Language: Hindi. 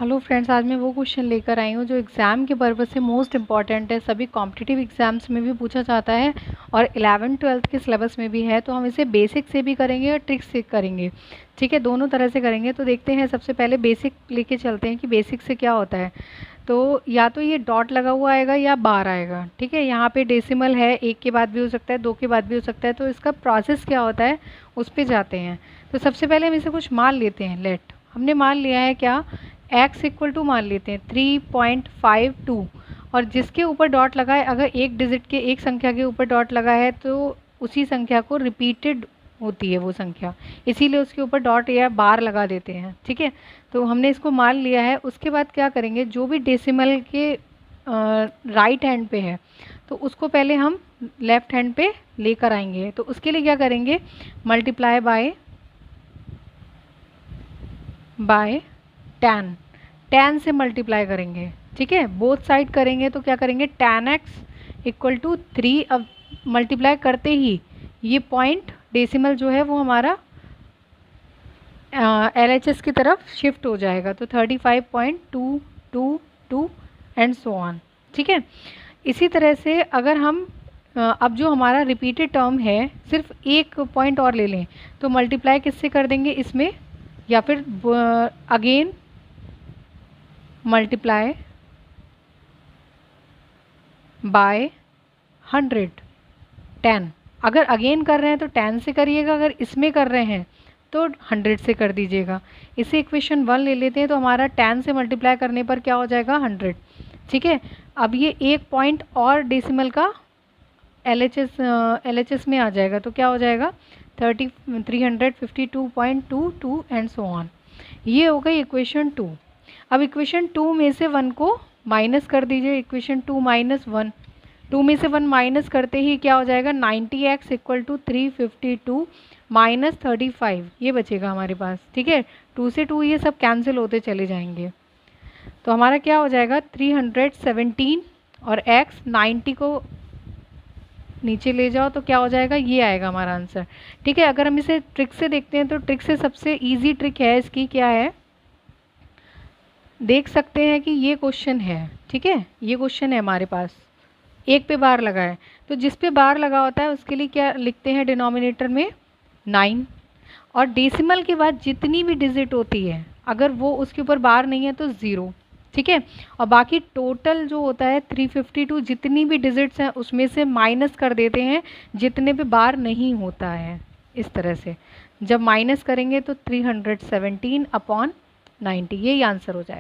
हेलो फ्रेंड्स, आज मैं वो क्वेश्चन लेकर आई हूँ जो एग्ज़ाम के पर्पज़ से मोस्ट इम्पॉर्टेंट है। सभी कॉम्पिटिटिव एग्ज़ाम्स में भी पूछा जाता है और 11th-12th के सिलेबस में भी है। तो हम इसे बेसिक से भी करेंगे और ट्रिक्स से करेंगे, ठीक है, दोनों तरह से करेंगे। तो देखते हैं, सबसे पहले बेसिक लेके चलते हैं कि बेसिक से क्या होता है। तो या तो ये डॉट लगा हुआ आएगा या बार आएगा, ठीक है। यहाँ पे डेसिमल है, 1 के बाद भी हो सकता है, 2 के बाद भी हो सकता है। तो इसका प्रोसेस क्या होता है उस पर जाते हैं। तो सबसे पहले हम इसे कुछ मान लेते हैं। लेट हमने मान लिया है क्या, x इक्वल टू मान लेते हैं 3.52 और जिसके ऊपर डॉट लगा है, अगर एक डिजिट के एक संख्या के ऊपर डॉट लगा है तो उसी संख्या को रिपीटेड होती है वो संख्या, इसीलिए उसके ऊपर डॉट या बार लगा देते हैं, ठीक है। तो हमने इसको मान लिया है। उसके बाद क्या करेंगे, जो भी डेसिमल के राइट हैंड पे है तो उसको पहले हम लेफ्ट हैंड पे लेकर आएंगे। तो उसके लिए क्या करेंगे, मल्टीप्लाई बाय 10 से मल्टीप्लाई करेंगे, ठीक है। बोथ साइड करेंगे तो क्या करेंगे, tan x इक्वल टू 3। अब मल्टीप्लाई करते ही ये पॉइंट डेसिमल जो है वो हमारा LHS की तरफ शिफ्ट हो जाएगा। तो 35.222 एंड सो ऑन, ठीक है। इसी तरह से अगर हम अब जो हमारा रिपीटेड टर्म है, सिर्फ एक पॉइंट और ले लें तो मल्टीप्लाई किससे कर देंगे इसमें, या फिर अगेन मल्टीप्लाई बाय 10। अगर अगेन कर रहे हैं तो 10 से करिएगा, अगर इसमें कर रहे हैं तो 100 से कर दीजिएगा। इसे इक्वेशन 1 ले लेते हैं। तो हमारा 10 से मल्टीप्लाई करने पर क्या हो जाएगा, 100, ठीक है। अब ये एक पॉइंट और डेसिमल का LHS में आ जाएगा तो क्या हो जाएगा, 352.22 एंड सो ऑन। ये हो गई इक्वेशन 2। अब इक्वेशन 2 में से 1 को माइनस कर दीजिए। इक्वेशन 2 माइनस 1, 2 में से 1 माइनस करते ही क्या हो जाएगा, 90x इक्वल टू 352 माइनस 35, ये बचेगा हमारे पास, ठीक है। 2 से 2 ये सब कैंसिल होते चले जाएंगे। तो हमारा क्या हो जाएगा, 317 और x 90 को नीचे ले जाओ तो क्या हो जाएगा, ये आएगा हमारा आंसर, ठीक है। अगर हम इसे ट्रिक से देखते हैं तो ट्रिक से सबसे इजी ट्रिक है इसकी, क्या है, देख सकते हैं कि ये क्वेश्चन है, ठीक है। ये क्वेश्चन है हमारे पास, एक पे बार लगा है, तो जिस पे बार लगा होता है उसके लिए क्या लिखते हैं, डिनोमिनेटर में 9, और डेसिमल के बाद जितनी भी डिजिट होती है अगर वो उसके ऊपर बार नहीं है तो 0, ठीक है। और बाकी टोटल जो होता है 352, जितनी भी डिजिट्स हैं उसमें से माइनस कर देते हैं जितने पे बार नहीं होता है। इस तरह से जब माइनस करेंगे तो 317 अपॉन 90, यही आंसर हो जाएगा।